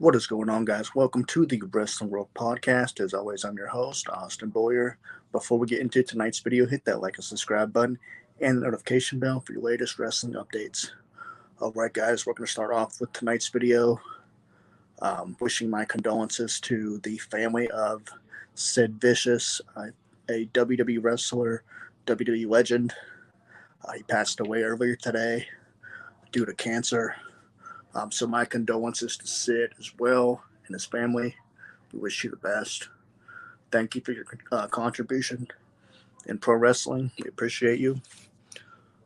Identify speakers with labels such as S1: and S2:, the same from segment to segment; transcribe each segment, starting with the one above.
S1: What is going on, guys? Welcome to the Wrestling World Podcast. As always, I'm your host, Austin Boyer. Before we get into tonight's video, hit that like and subscribe button and the notification bell for your latest wrestling updates. Alright, guys, we're going to start off with tonight's video. Wishing my condolences to the family of Sid Vicious, a WWE wrestler, WWE legend. He passed away earlier today due to cancer. So my condolences to Sid as well and his family. We wish you the best. Thank you for your contribution in pro wrestling. We appreciate you.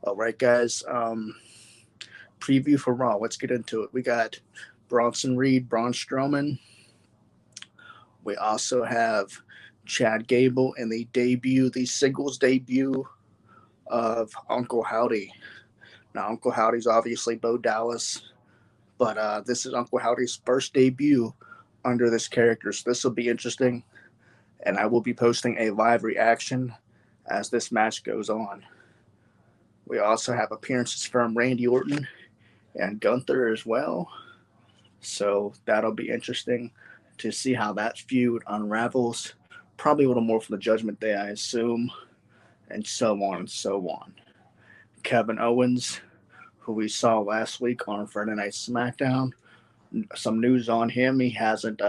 S1: All right, guys. Preview for Raw. Let's get into it. We got Bronson Reed, Braun Strowman. We also have Chad Gable and the singles debut of Uncle Howdy. Now, Uncle Howdy's obviously Bo Dallas, but this is Uncle Howdy's first debut under this character, so this will be interesting, and I will be posting a live reaction as this match goes on. We also have appearances from Randy Orton and Gunther as well, so that'll be interesting to see how that feud unravels. Probably a little more from the Judgment Day, I assume, and so on and so on. Kevin Owens, who we saw last week on Friday Night SmackDown, some news on him. He hasn't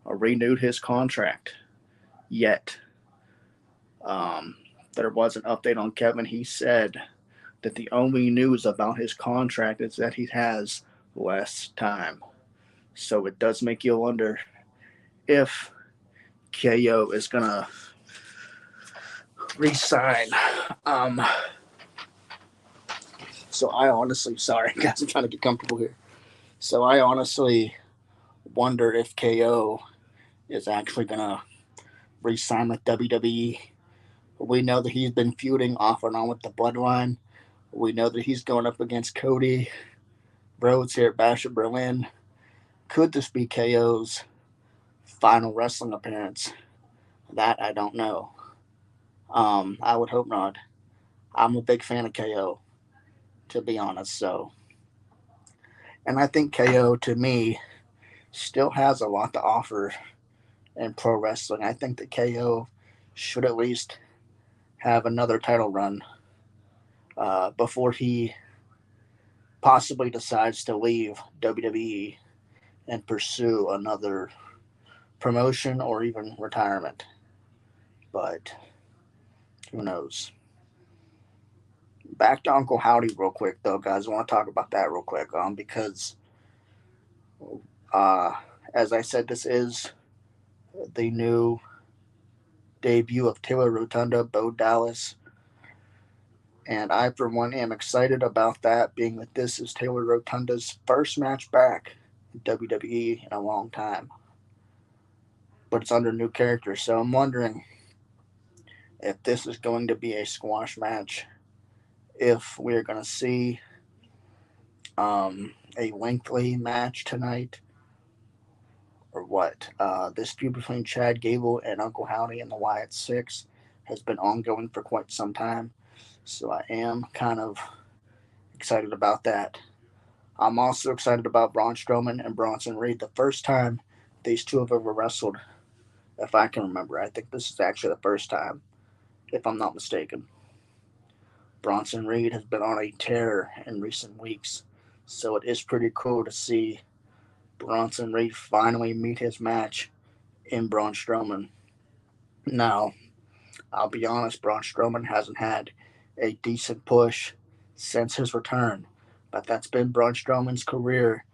S1: renewed his contract yet. There was an update on Kevin. He said that the only news about his contract is that he has less time. So it does make you wonder if KO is going to re-sign. So I honestly, sorry guys, I'm trying to get comfortable here. So I honestly wonder if KO is actually going to re-sign with WWE. We know that he's been feuding off and on with the Bloodline. We know that he's going up against Cody Rhodes here at Bash at Berlin. Could this be KO's final wrestling appearance? That I don't know. I would hope not. I'm a big fan of KO, to be honest. And I think KO, to me, still has a lot to offer in pro wrestling. I think that KO should at least have another title run before he possibly decides to leave WWE and pursue another promotion or even retirement. But who knows? Back to Uncle Howdy real quick, though, guys. I want to talk about that real quick because, uh, as I said, this is the new debut of Taylor Rotunda, Bo Dallas. And I, for one, am excited about that, being that this is Taylor Rotunda's first match back in WWE in a long time. But it's under new character, so I'm wondering if this is going to be a squash match, if we're going to see a lengthy match tonight, or what. This feud between Chad Gable and Uncle Howdy and the Wyatt Six has been ongoing for quite some time, so I am kind of excited about that. I'm also excited about Braun Strowman and Bronson Reed. The first time these two have ever wrestled, if I can remember. I think this is actually the first time, if I'm not mistaken. Bronson Reed has been on a tear in recent weeks, so it is pretty cool to see Bronson Reed finally meet his match in Braun Strowman. Now, I'll be honest, Braun Strowman hasn't had a decent push since his return, but that's been Braun Strowman's career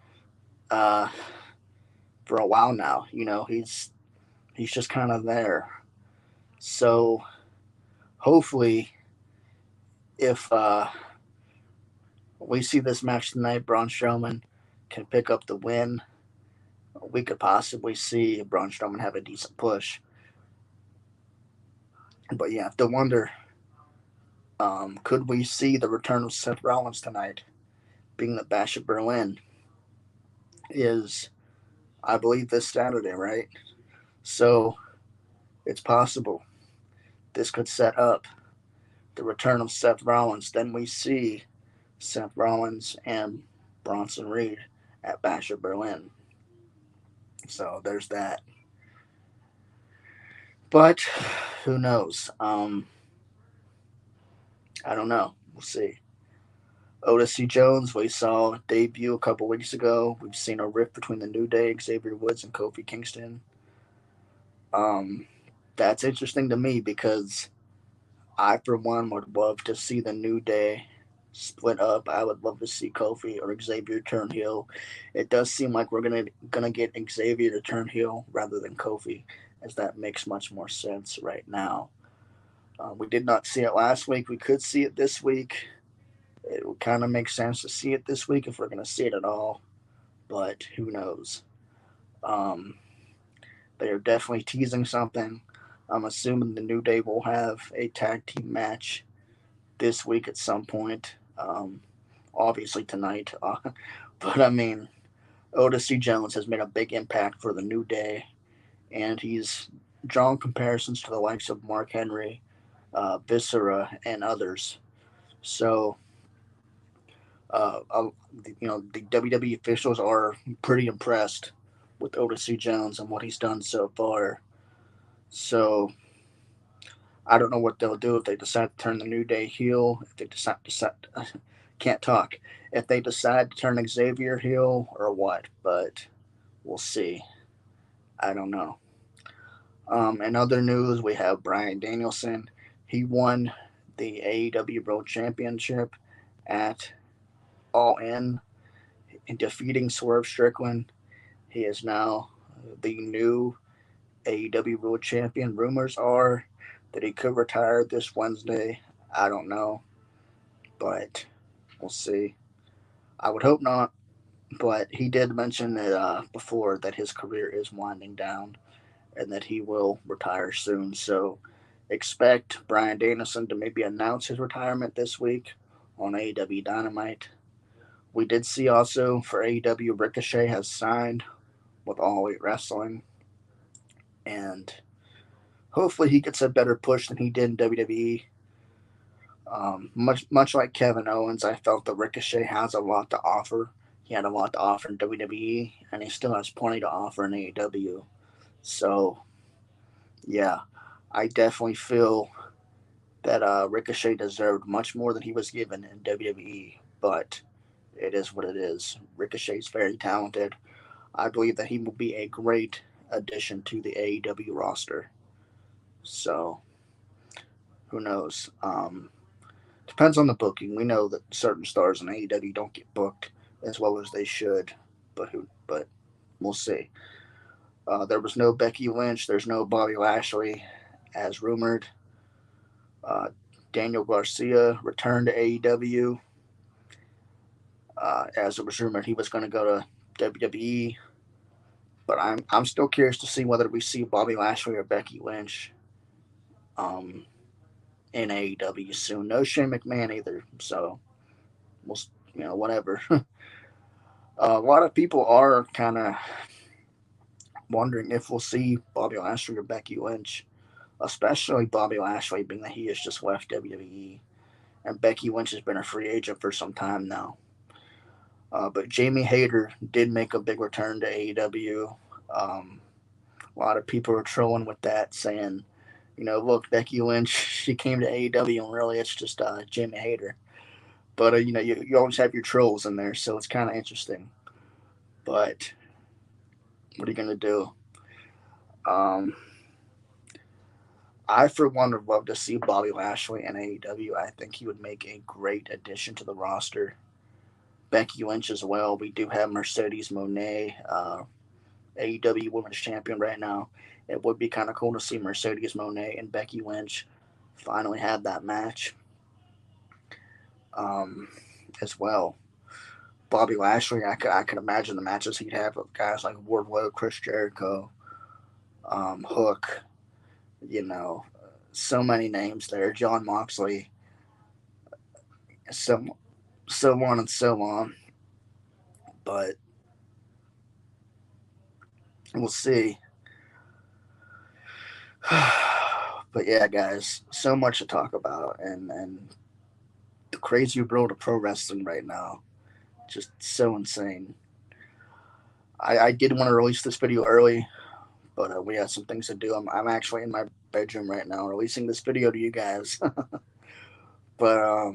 S1: uh, for a while now. You know, he's just kind of there. So hopefully, if we see this match tonight, Braun Strowman can pick up the win. We could possibly see Braun Strowman have a decent push. But yeah, I have to wonder, could we see the return of Seth Rollins tonight? Being that Bash at Berlin is, I believe, this Saturday, right? So it's possible this could set up the return of Seth Rollins. Then we see Seth Rollins and Bronson Reed at Bash at Berlin. So there's that. But who knows? I don't know. We'll see. Otis C. Jones, we saw debut a couple weeks ago. We've seen a rift between the New Day, Xavier Woods, and Kofi Kingston. Um, that's interesting to me because I, for one, would love to see the New Day split up. I would love to see Kofi or Xavier turn heel. It does seem like we're gonna get Xavier to turn heel rather than Kofi, as that makes much more sense right now. We did not see it last week. We could see it this week. It would kind of make sense to see it this week if we're going to see it at all, but who knows? Um, they are definitely teasing something. I'm assuming the New Day will have a tag team match this week at some point. Obviously tonight, but I mean, Otis C. Jones has made a big impact for the New Day, and he's drawn comparisons to the likes of Mark Henry, Viscera, and others. So uh, the WWE officials are pretty impressed with Otis C. Jones and what he's done so far. So I don't know what they'll do if they decide to turn the New Day heel. If they decide can't talk. If they decide to turn Xavier heel or what, but we'll see. I don't know. In other news, we have Bryan Danielson. He won the AEW World Championship at All In defeating Swerve Strickland. He is now the new AEW World Champion. Rumors are that he could retire this Wednesday. I don't know, but we'll see. I would hope not, but he did mention that before that his career is winding down and that he will retire soon. So expect Bryan Danielson to maybe announce his retirement this week on AEW Dynamite. We did see also for AEW Ricochet has signed with All Elite Wrestling, and hopefully he gets a better push than he did in WWE. Much like Kevin Owens, I felt that Ricochet has a lot to offer. He had a lot to offer in WWE, and he still has plenty to offer in AEW. So, yeah, I definitely feel that Ricochet deserved much more than he was given in WWE, but it is what it is. Ricochet's very talented. I believe that he will be a great addition to the AEW roster. So, who knows? Depends on the booking. We know that certain stars in AEW don't get booked as well as they should, but we'll see. There was no Becky Lynch. There's no Bobby Lashley, as rumored. Uh, Daniel Garcia returned to AEW, as it was rumored he was going to go to WWE. But I'm still curious to see whether we see Bobby Lashley or Becky Lynch um, in AEW soon. No Shane McMahon either, so we'll whatever. A lot of people are kind of wondering if we'll see Bobby Lashley or Becky Lynch, especially Bobby Lashley, being that he has just left WWE, and Becky Lynch has been a free agent for some time now. But Jamie Hayter did make a big return to AEW. A lot of people are trolling with that, saying, look, Becky Lynch, she came to AEW, and really it's just Jamie Hayter. But, you always have your trolls in there, so it's kind of interesting. But what are you going to do? Um, I, for one, would love to see Bobby Lashley in AEW. I think he would make a great addition to the roster. Becky Lynch as well. We do have Mercedes Moné, AEW Women's Champion right now. It would be kind of cool to see Mercedes Moné and Becky Lynch finally have that match um, as well. Bobby Lashley, I could imagine the matches he'd have with guys like Wardlow, Chris Jericho, Hook, you know, so many names there. John Moxley, so so on and so on. But we'll see. But yeah, guys, so much to talk about, and the crazy world of pro wrestling right now, just so insane. I did want to release this video early, but we had some things to do. I'm actually in my bedroom right now releasing this video to you guys. But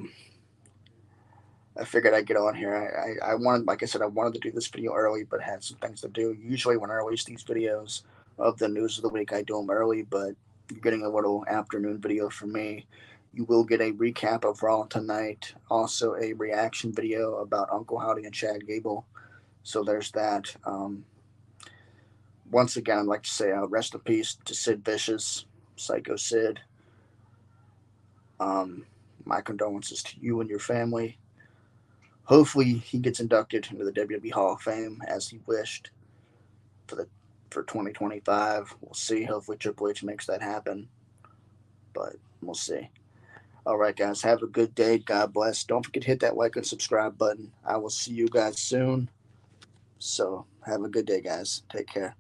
S1: I figured I'd get on here. I wanted, like I said, I wanted to do this video early, but had some things to do. Usually when I release these videos of the news of the week, I do them early, but you're getting a little afternoon video from me. You will get a recap of Raw tonight, also a reaction video about Uncle Howdy and Chad Gable. So there's that. Once again, I'd like to say rest in peace to Sid Vicious, Psycho Sid. Um, my condolences to you and your family. Hopefully, he gets inducted into the WWE Hall of Fame as he wished for 2025. We'll see. Hopefully, Triple H makes that happen, but we'll see. All right, guys, have a good day. God bless. Don't forget to hit that like and subscribe button. I will see you guys soon. So, have a good day, guys. Take care.